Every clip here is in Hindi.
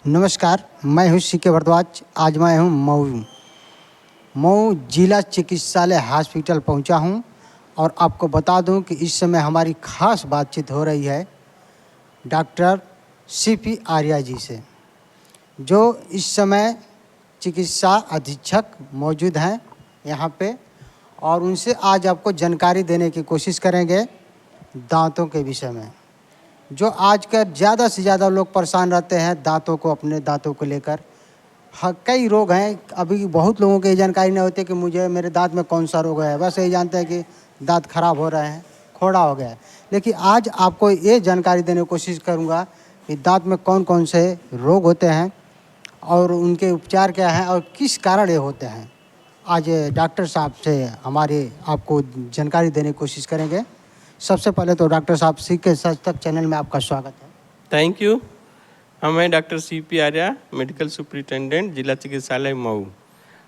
नमस्कार, मैं हूँ सीके भारद्वाज। आज मैं हूँ मऊ जिला चिकित्सालय हॉस्पिटल पहुँचा हूँ और आपको बता दूँ कि इस समय हमारी खास बातचीत हो रही है डॉक्टर सीपी आर्या जी से, जो इस समय चिकित्सा अधीक्षक मौजूद हैं यहाँ पे, और उनसे आज आपको जानकारी देने की कोशिश करेंगे दांतों के विषय में। जो आजकल ज़्यादा से ज़्यादा लोग परेशान रहते हैं दांतों को, अपने दांतों को लेकर। कई रोग हैं, अभी बहुत लोगों को ये जानकारी नहीं होती कि मुझे मेरे दांत में कौन सा रोग है। बस ये जानते हैं कि दांत खराब हो रहे हैं, खोड़ा हो गया है। लेकिन आज आपको ये जानकारी देने की कोशिश करूँगा कि दांत में कौन कौन से रोग होते हैं और उनके उपचार क्या हैं और किस कारण ये होते हैं। आज डॉक्टर साहब से हमारे आपको जानकारी देने की कोशिश करेंगे। सबसे पहले तो डॉक्टर साहब, सीके सच तक चैनल में आपका स्वागत है। Thank you. मैं doctor CP Arya, medical superintendent, जिला चिकित्सालय मऊ।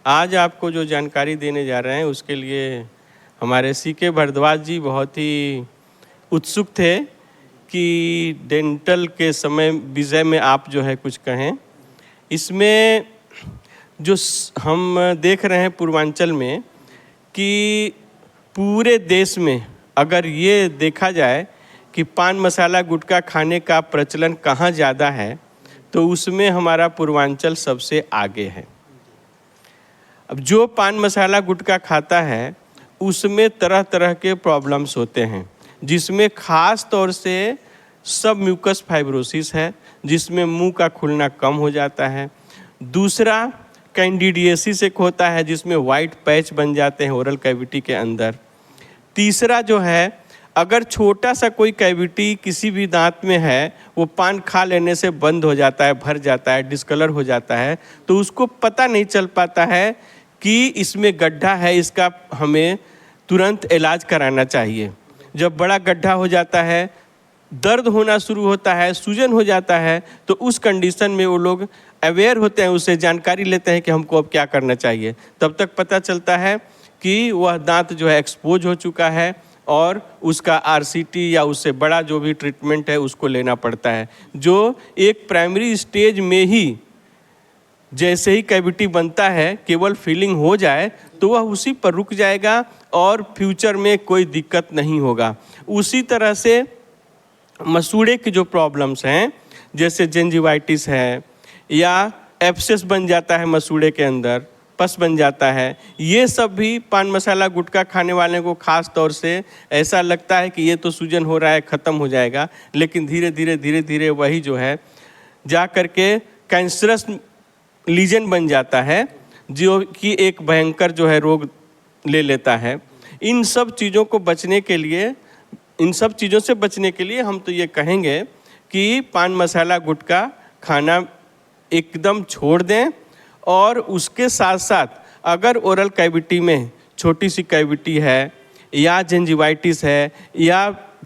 आज आपको जो जानकारी देने जा रहे हैं उसके लिए हमारे सीके भारद्वाज जी बहुत ही उत्सुक थे कि डेंटल के विषय में आप जो है कुछ कहें। इसमें जो हम देख रहे हैं पूर्वांचल में कि पूरे देश में अगर ये देखा जाए कि पान मसाला गुटखा खाने का प्रचलन कहाँ ज़्यादा है तो उसमें हमारा पूर्वांचल सबसे आगे है। अब जो पान मसाला गुटखा खाता है उसमें तरह तरह के प्रॉब्लम्स होते हैं, जिसमें ख़ास तौर से सब म्यूकस फाइब्रोसिस है, जिसमें मुंह का खुलना कम हो जाता है। दूसरा कैंडिडियासिस एक होता है जिसमें वाइट पैच बन जाते हैं ओरल कैविटी के अंदर। तीसरा जो है, अगर छोटा सा कोई कैविटी किसी भी दांत में है, वो पान खा लेने से बंद हो जाता है, भर जाता है, डिस्कलर हो जाता है, तो उसको पता नहीं चल पाता है कि इसमें गड्ढा है, इसका हमें तुरंत इलाज कराना चाहिए। जब बड़ा गड्ढा हो जाता है, दर्द होना शुरू होता है, सूजन हो जाता है, तो उस कंडीशन में वो लोग अवेयर होते हैं, उससे जानकारी लेते हैं कि हमको अब क्या करना चाहिए। तब तक पता चलता है कि वह दांत जो है एक्सपोज हो चुका है और उसका आरसीटी या उससे बड़ा जो भी ट्रीटमेंट है उसको लेना पड़ता है, जो एक प्राइमरी स्टेज में ही जैसे ही कैविटी बनता है, केवल फीलिंग हो जाए तो वह उसी पर रुक जाएगा और फ्यूचर में कोई दिक्कत नहीं होगा। उसी तरह से मसूड़े की जो प्रॉब्लम्स हैं, जैसे जिंजिवाइटिस है या एब्सेस बन जाता है मसूड़े के अंदर, पस बन जाता है, ये सब भी पान मसाला गुटखा खाने वाले को खास तौर से ऐसा लगता है कि ये तो सूजन हो रहा है, ख़त्म हो जाएगा, लेकिन धीरे धीरे वही जो है जा करके कैंसरस लीजन बन जाता है, जो कि एक भयंकर जो है रोग ले लेता है। इन सब चीज़ों से बचने के लिए हम तो ये कहेंगे कि पान मसाला गुटखा खाना एकदम छोड़ दें, और उसके साथ साथ अगर ओरल कैविटी में छोटी सी कैविटी है या जिंजिवाइटिस है या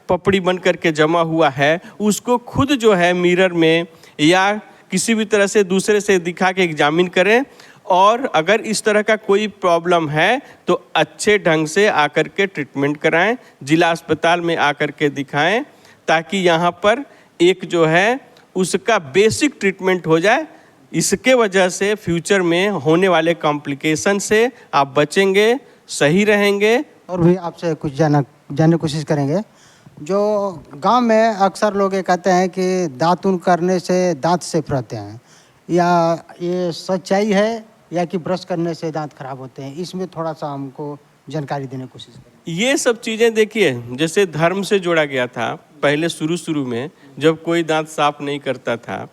पपड़ी बन करके जमा हुआ है, उसको खुद जो है मिरर में या किसी भी तरह से दूसरे से दिखा के एग्जामिन करें, और अगर इस तरह का कोई प्रॉब्लम है तो अच्छे ढंग से आकर के ट्रीटमेंट कराएं, जिला अस्पताल में आकर के दिखाएं, ताकि यहाँ पर एक जो है उसका बेसिक ट्रीटमेंट हो जाए। इसके वजह से फ्यूचर में होने वाले कॉम्प्लिकेशन से आप बचेंगे, सही रहेंगे। और भी आपसे कुछ जानने की कोशिश करेंगे। जो गांव में अक्सर लोग ये कहते हैं कि दातुन करने से दांत सेफ रहते हैं, या ये सच्चाई है या कि ब्रश करने से दांत खराब होते हैं? इसमें थोड़ा सा हमको जानकारी देने की कोशिश करें। ये सब चीज़ें देखिए, जैसे धर्म से जोड़ा गया था पहले शुरू में, जब कोई दांत साफ नहीं करता था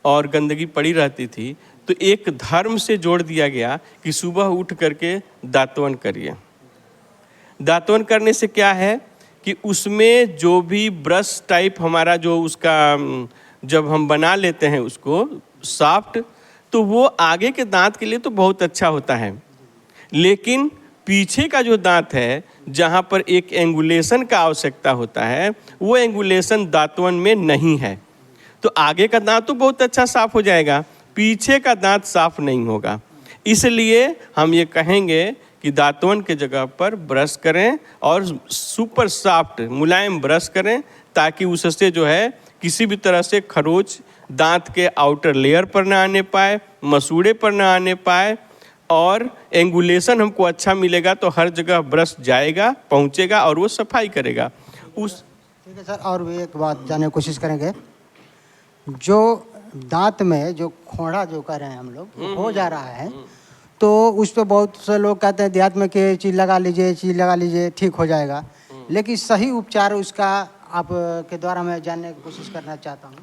और गंदगी पड़ी रहती थी, तो एक धर्म से जोड़ दिया गया कि सुबह उठ करके दातवन करिए। दातवन करने से क्या है कि उसमें जो भी ब्रश टाइप हमारा जो उसका जब हम बना लेते हैं उसको सॉफ्ट, तो वो आगे के दांत के लिए तो बहुत अच्छा होता है, लेकिन पीछे का जो दांत है जहाँ पर एक एंगुलेशन का आवश्यकता होता है, वो एंगुलेशन दातवन में नहीं है। तो आगे का दांत तो बहुत अच्छा साफ हो जाएगा, पीछे का दांत साफ नहीं होगा। इसलिए हम ये कहेंगे कि दातवन के जगह पर ब्रश करें और सुपर सॉफ्ट मुलायम ब्रश करें, ताकि उससे जो है किसी भी तरह से खरोच दांत के आउटर लेयर पर ना आने पाए, मसूड़े पर ना आने पाए, और एंगुलेशन हमको अच्छा मिलेगा तो हर जगह ब्रश जाएगा, पहुंचेगा और वो सफाई करेगा। उस ठीक है सर, और भी एक बात जानने की कोशिश करेंगे। जो दांत में जो खोड़ा जो कर रहे हैं हम लोग हो जा रहा है, तो उस पर बहुत से लोग कहते हैं देहात में कि ये चीज़ लगा लीजिए, ये चीज़ लगा लीजिए, ठीक हो जाएगा। लेकिन सही उपचार उसका आप के द्वारा मैं जानने की कोशिश करना चाहता हूँ।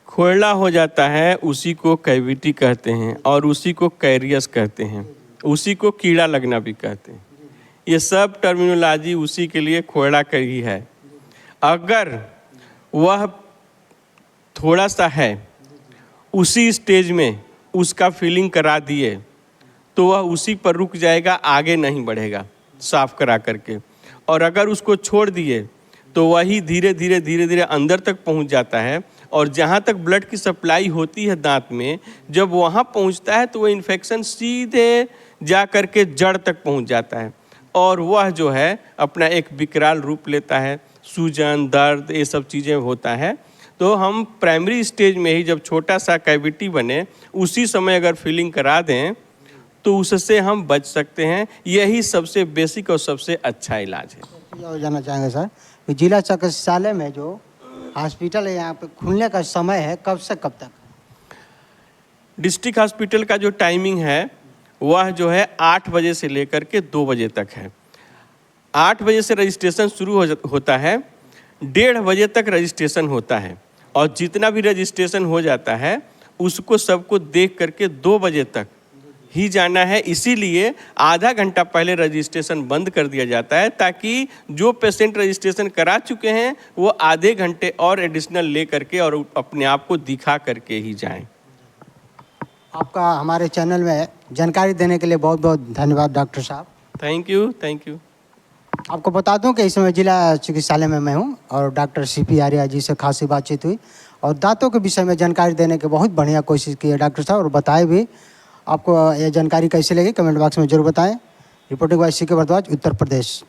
खोखला हो जाता है उसी को कैविटी कहते हैं, और उसी को कैरियस कहते हैं, उसी को कीड़ा लगना भी कहते हैं। ये सब टर्मिनोलॉजी उसी के लिए खोखला का ही है। अगर वह थोड़ा सा है, उसी स्टेज में उसका फीलिंग करा दिए तो वह उसी पर रुक जाएगा, आगे नहीं बढ़ेगा साफ करा करके। और अगर उसको छोड़ दिए तो वही धीरे धीरे धीरे धीरे अंदर तक पहुंच जाता है, और जहां तक ब्लड की सप्लाई होती है दांत में, जब वहां पहुंचता है तो वह इन्फेक्शन सीधे जा कर के जड़ तक पहुंच जाता है, और वह जो है अपना एक विकराल रूप लेता है, सूजन, दर्द, ये सब चीज़ें होता है। तो हम प्राइमरी स्टेज में ही जब छोटा सा कैविटी बने उसी समय अगर फीलिंग करा दें तो उससे हम बच सकते हैं। यही सबसे बेसिक और सबसे अच्छा इलाज है। और जानना चाहेंगे सर कि जिला चिकित्सालय में जो हॉस्पिटल है यहाँ पे खुलने का समय है कब से कब तक? डिस्ट्रिक्ट हॉस्पिटल का जो टाइमिंग है वह जो है 8 बजे से लेकर के 2 बजे तक है। 8 बजे से रजिस्ट्रेशन शुरू होता है, 1:30 बजे तक रजिस्ट्रेशन होता है, और जितना भी रजिस्ट्रेशन हो जाता है उसको सबको देख करके 2 बजे तक ही जाना है। इसीलिए आधा घंटा पहले रजिस्ट्रेशन बंद कर दिया जाता है, ताकि जो पेशेंट रजिस्ट्रेशन करा चुके हैं वो आधे घंटे और एडिशनल ले करके और अपने आप को दिखा करके ही जाएं। आपका हमारे चैनल में जानकारी देने के लिए बहुत बहुत धन्यवाद डॉक्टर साहब। Thank you, thank you. आपको बता दूं कि इस समय जिला चिकित्सालय में मैं हूं और डॉक्टर CP आर्या जी से खासी बातचीत हुई, और दांतों के विषय में जानकारी देने की बहुत बढ़िया कोशिश की है डॉक्टर साहब, और बताए भी। आपको यह जानकारी कैसी लगी कमेंट बॉक्स में जरूर बताएं। Reporting bye CK Bhardwaj, Uttar Pradesh.